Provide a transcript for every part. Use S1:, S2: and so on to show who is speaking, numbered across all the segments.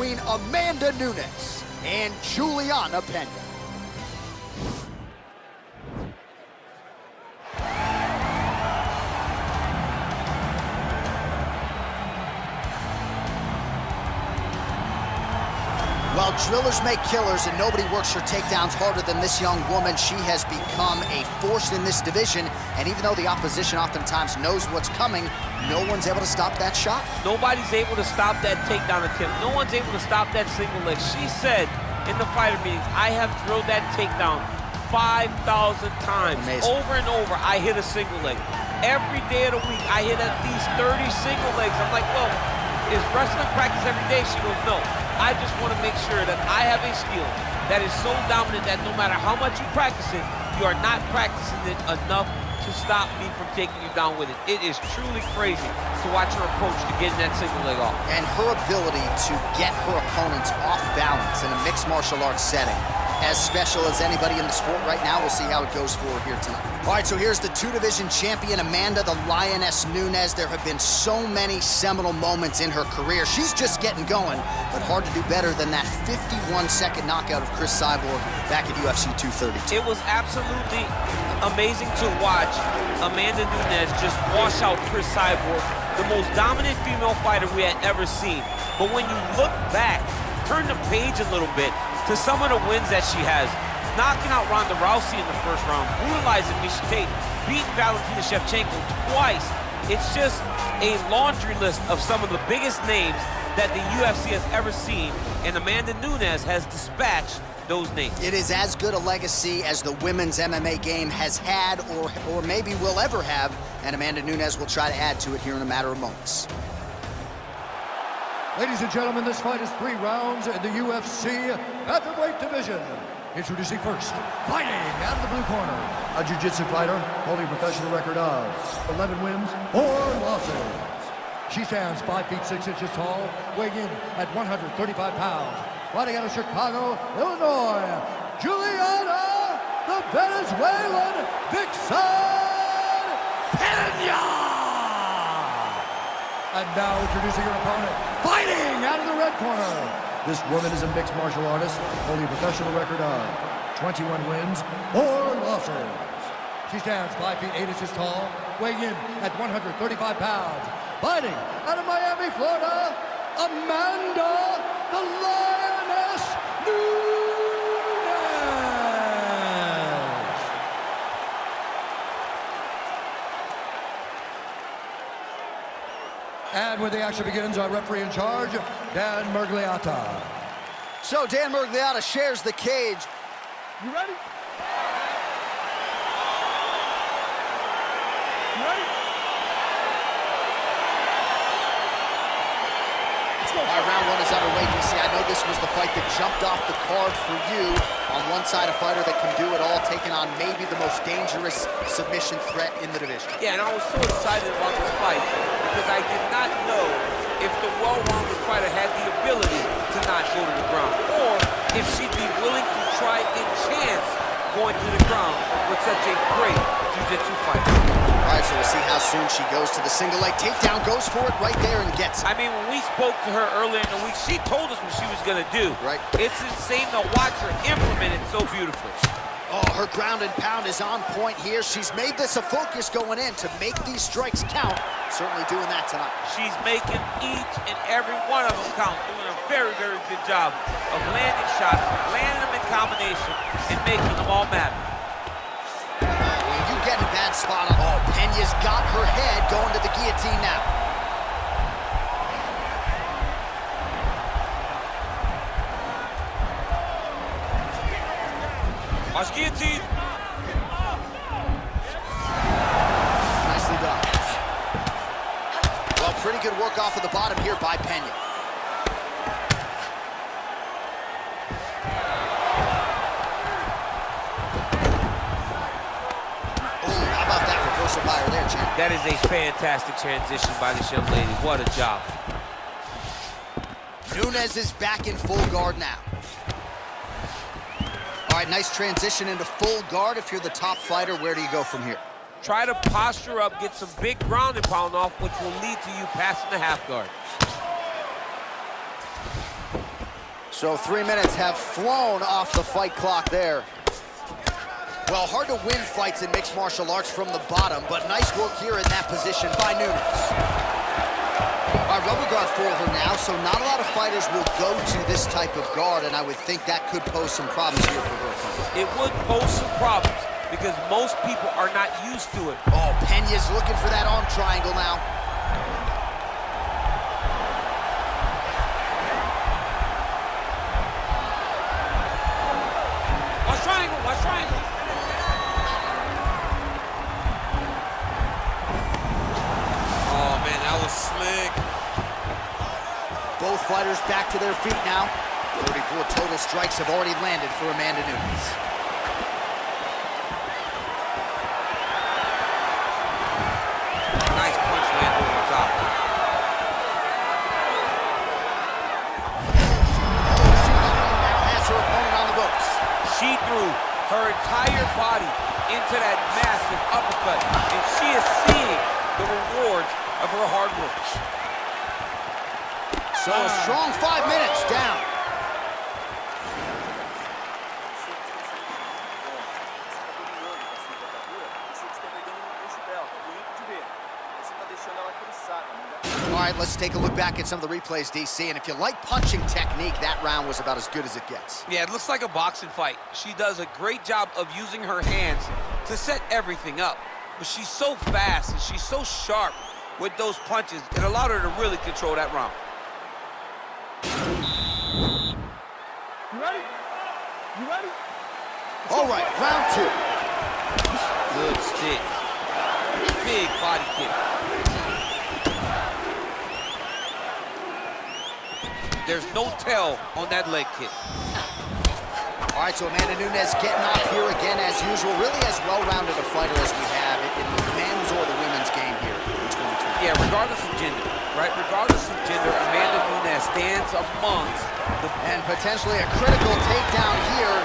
S1: between Amanda Nunes and Juliana Pena. Well, drillers make killers, and nobody works her takedowns harder than this young woman. She has become a force in this division, and even though the opposition oftentimes knows what's coming, no one's able to stop that shot.
S2: Nobody's able to stop that takedown attempt. No one's able to stop that single leg. She said in the fighter meetings, I have drilled that takedown 5,000 times.
S1: Amazing.
S2: Over and over, I hit a single leg. Every day of the week, I hit at least 30 single legs. I'm like, well, is wrestling practice every day? She goes, no. I just want to make sure that I have a skill that is so dominant that no matter how much you practice it, you are not practicing it enough to stop me from taking you down with it. It is truly crazy to watch her approach to getting that single leg off.
S1: And her ability to get her opponents off balance in a mixed martial arts setting, as special as anybody in the sport right now. We'll see how it goes for her here tonight. All right, so here's the two-division champion, Amanda the Lioness Nunes. There have been so many seminal moments in her career. She's just getting going, but hard to do better than that 51-second knockout of Chris Cyborg back at UFC 232.
S2: It was absolutely amazing to watch Amanda Nunes just wash out Chris Cyborg, the most dominant female fighter we had ever seen. But when you look back, turn the page a little bit to some of the wins that she has, knocking out Ronda Rousey in the first round, brutalizing Miesha Tate, beating Valentina Shevchenko twice. It's just a laundry list of some of the biggest names that the UFC has ever seen, and Amanda Nunes has dispatched those names.
S1: It is as good a legacy as the women's MMA game has had or maybe will ever have, and Amanda Nunes will try to add to it here in a matter of moments.
S3: Ladies and gentlemen, this fight is 3 rounds in the UFC featherweight division. Introducing first, fighting out of the blue corner, a jiu-jitsu fighter holding a professional record of 11 wins, 4 losses. She stands 5 feet 6 inches tall, weighing in at 135 pounds. Fighting out of Chicago, Illinois, Juliana, the Venezuelan Vixen Pena! And now introducing her opponent, fighting out of the red corner. This woman is a mixed martial artist, holding a professional record of 21 wins, 4 losses. She stands 5 feet 8 inches tall, weighing in at 135 pounds. Fighting out of Miami, Florida, Amanda the Lioness Nunes. And when the action begins, our referee in charge, Dan Mergliata.
S1: So Dan Mergliata shares the cage.
S3: You ready? You ready?
S1: All right, round 1 is underway, DC. I know this was the fight that jumped off the card for you. On one side, a fighter that can do it all, taking on maybe the most dangerous submission threat in the division.
S2: Yeah, and I was so excited about this fight because I did not know if the well-rounded fighter had the ability to not go to the ground, or if she'd be willing to try a chance going to the ground with such a great jiu-jitsu fighter.
S1: All right, so we'll see how soon she goes to the single leg takedown, goes for it right there and gets it.
S2: I mean, when we spoke to her earlier in the week, she told us what she was gonna do.
S1: Right.
S2: It's insane to watch her implement it so beautifully.
S1: Oh, her ground and pound is on point here. She's made this a focus going in to make these strikes count. Certainly doing that tonight.
S2: She's making each and every one of them count, doing a very, very good job of landing shots, landing them in combination, and making them all matter.
S1: You get a bad spot on. Oh, Pena's got her head going to the guillotine now.
S2: Watch guillotine.
S1: Nicely done. Well, pretty good work off of the bottom here by Pena. By her there, champ.
S2: That is a fantastic transition by this young lady. What a job.
S1: Nunes is back in full guard now. All right, nice transition into full guard. If you're the top fighter, where do you go from here?
S2: Try to posture up, get some big ground and pound off, which will lead to you passing the half guard.
S1: So 3 minutes have flown off the fight clock there. Well, hard to win fights in mixed martial arts from the bottom, but nice work here in that position by Nunes. All right, rubber guard for her now, so not a lot of fighters will go to this type of guard, and I would think that could pose some problems here for her opponent.
S2: It would pose some problems because most people are not used to it.
S1: Oh, Pena's looking for that arm triangle now.
S2: Watch triangle, watch triangle. Oh, man, that was slick.
S1: Both fighters back to their feet now. 34 total strikes have already landed for Amanda Nunes.
S2: Nice punch landed on top.
S1: Now has her opponent on the ropes.
S2: She threw her entire body into that massive uppercut, and she is seeing the rewards of her hard work.
S1: So a strong 5 minutes down. All right, let's take a look back at some of the replays, DC. And if you like punching technique, that round was about as good as it gets.
S2: Yeah, it looks like a boxing fight. She does a great job of using her hands to set everything up. But she's so fast and she's so sharp with those punches, it allowed her to really control that round.
S4: You ready? You ready?
S1: All right, round 2.
S2: Good stick. Big body kick. There's no tell on that leg kick.
S1: All right, so Amanda Nunes getting off here again as usual. Really as well-rounded a fighter as we have in the men's or the women's game here in 2020.
S2: Yeah, regardless of gender, right? Regardless of gender, Amanda Nunes stands amongst the...
S1: And potentially a critical takedown here.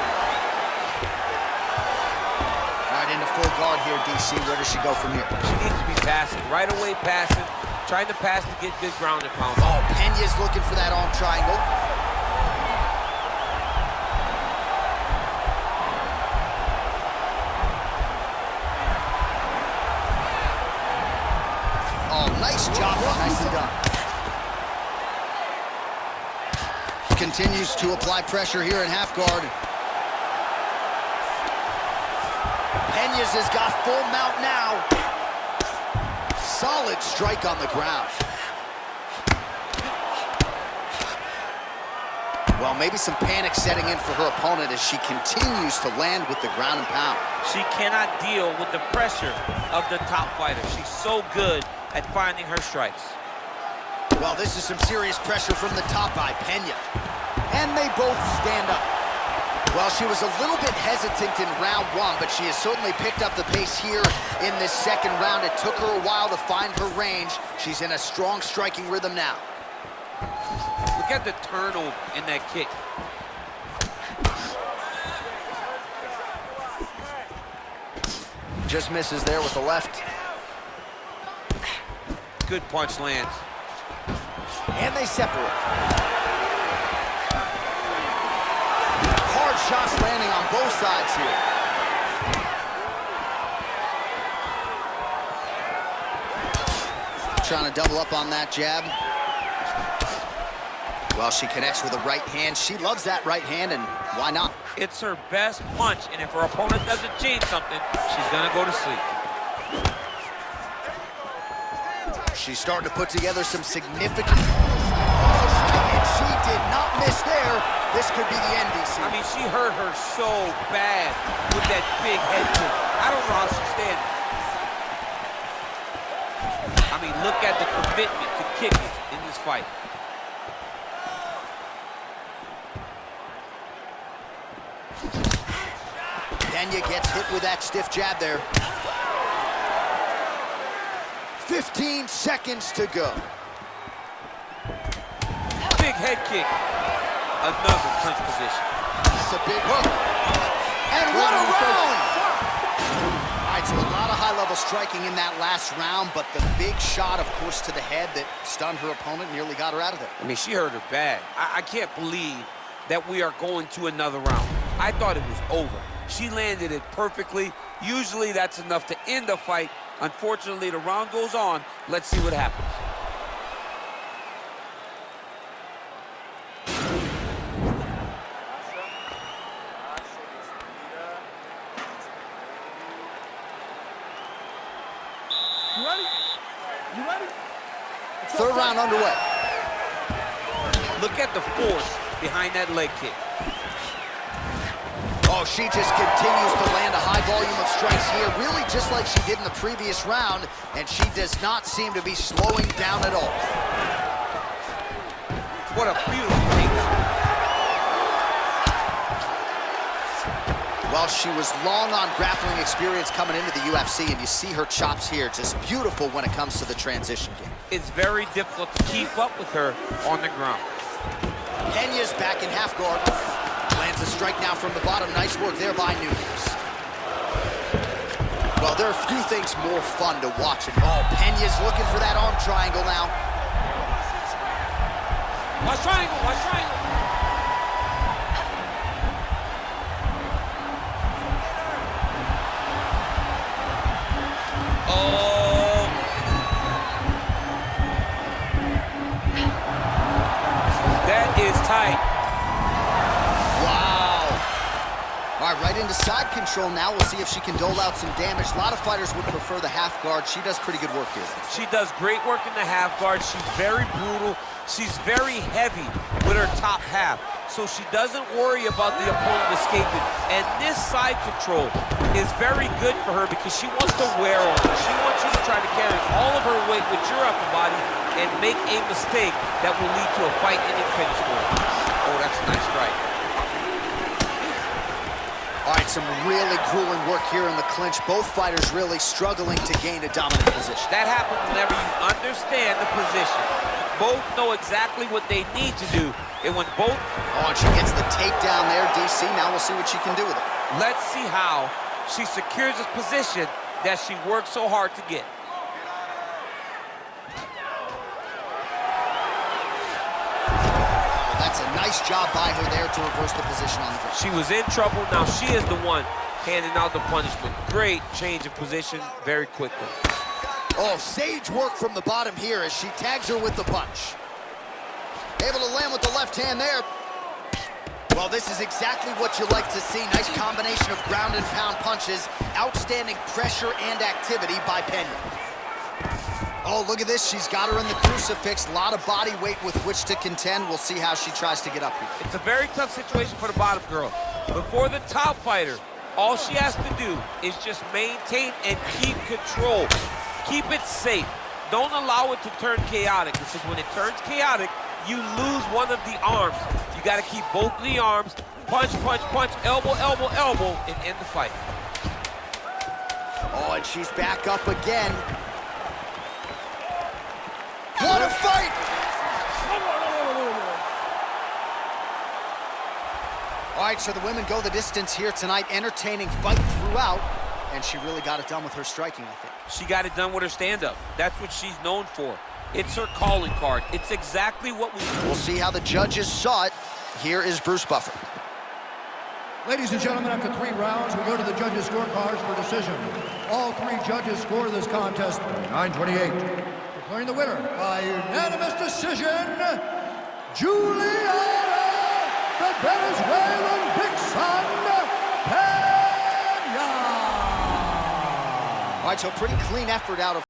S1: All right, into full guard here, DC. Where does she go from here?
S2: She needs to be passing, right away passing, trying to pass to get good ground and pound.
S1: Oh, Pena's looking for that arm triangle. Oh, nice job. Nicely done. Continues to apply pressure here in half guard. Pena's has got full mount now. Solid strike on the ground. Well, maybe some panic setting in for her opponent as she continues to land with the ground and pound.
S2: She cannot deal with the pressure of the top fighter. She's so good at finding her strikes.
S1: Well, this is some serious pressure from the top by Pena. And they both stand up. Well, she was a little bit hesitant in round 1, but she has certainly picked up the pace here in this second round. It took her a while to find her range. She's in a strong striking rhythm now.
S2: Look at the turnover in that kick.
S1: Just misses there with the left.
S2: Good punch lands.
S1: And they separate. Hard shots landing on both sides here. Trying to double up on that jab. Well, she connects with a right hand. She loves that right hand, and why not?
S2: It's her best punch, and if her opponent doesn't change something, she's gonna go to sleep.
S1: She's starting to put together some significant... And she did not miss there. This could be the end, DC.
S2: I mean, she hurt her so bad with that big head kick. I don't know how she's standing. I mean, look at the commitment to kicking in this fight.
S1: Pena gets hit with that stiff jab there. 15 seconds to go.
S2: Big head kick. Another clinch position.
S1: That's a big hook. And what a round! All right, so a lot of high-level striking in that last round, but the big shot, of course, to the head that stunned her opponent, nearly got her out of there.
S2: I mean, she hurt her bad. I can't believe that we are going to another round. I thought it was over. She landed it perfectly. Usually that's enough to end the fight. Unfortunately, the round goes on. Let's see what happens.
S4: You ready? You ready?
S1: Third round underway.
S2: Look at the force behind that leg kick.
S1: Oh, she just continues to land a high volume of strikes here, really just like she did in the previous round, and she does not seem to be slowing down at all.
S2: What a beautiful takedown.
S1: Well, she was long on grappling experience coming into the UFC, and you see her chops here, just beautiful when it comes to the transition game.
S2: It's very difficult to keep up with her on the ground.
S1: Pena's back in half guard. Lands a strike now from the bottom. Nice work there by Nunes. Well, there are a few things more fun to watch. Oh, Pena's looking for that arm triangle now.
S2: Watch triangle, watch triangle. Oh. That is tight.
S1: All right, right into side control now. We'll see if she can dole out some damage. A lot of fighters would prefer the half guard. She does pretty good work here.
S2: She does great work in the half guard. She's very brutal. She's very heavy with her top half, so she doesn't worry about the opponent escaping. And this side control is very good for her because she wants to wear on her. She wants you to try to carry all of her weight with your upper body and make a mistake that will lead to a fight-ending finish for her. Oh, that's a nice strike.
S1: All right, some really grueling work here in the clinch. Both fighters really struggling to gain a dominant position.
S2: That happens whenever you understand the position. Both know exactly what they need to do. And when both...
S1: Oh, and she gets the takedown there, DC. Now we'll see what she can do with it.
S2: Let's see how she secures this position that she worked so hard to get.
S1: That's a nice job by her there to reverse the position on the ground.
S2: She was in trouble. Now she is the one handing out the punishment. Great change of position very quickly.
S1: Oh, sage work from the bottom here as she tags her with the punch. Able to land with the left hand there. Well, this is exactly what you like to see. Nice combination of ground and pound punches. Outstanding pressure and activity by Pena. Oh, look at this. She's got her in the crucifix. A lot of body weight with which to contend. We'll see how she tries to get up here.
S2: It's a very tough situation for the bottom girl. But for the top fighter, all she has to do is just maintain and keep control. Keep it safe. Don't allow it to turn chaotic, because when it turns chaotic, you lose one of the arms. You got to keep both of the arms. Punch, punch, punch, elbow, elbow, elbow, and end the fight.
S1: Oh, and she's back up again. What a fight! All right, so the women go the distance here tonight. Entertaining fight throughout, and she really got it done with her striking, I think.
S2: She got it done with her stand-up. That's what she's known for. It's her calling card. It's exactly what
S1: We'll see how the judges saw it. Here is Bruce Buffer.
S3: Ladies and gentlemen, after 3 rounds, we go to the judges' scorecards for decision. All 3 judges score this contest 9-28. Declaring the winner by unanimous decision, Juliana, the Venezuelan Vixen, Pena.
S1: All right, so pretty clean effort out of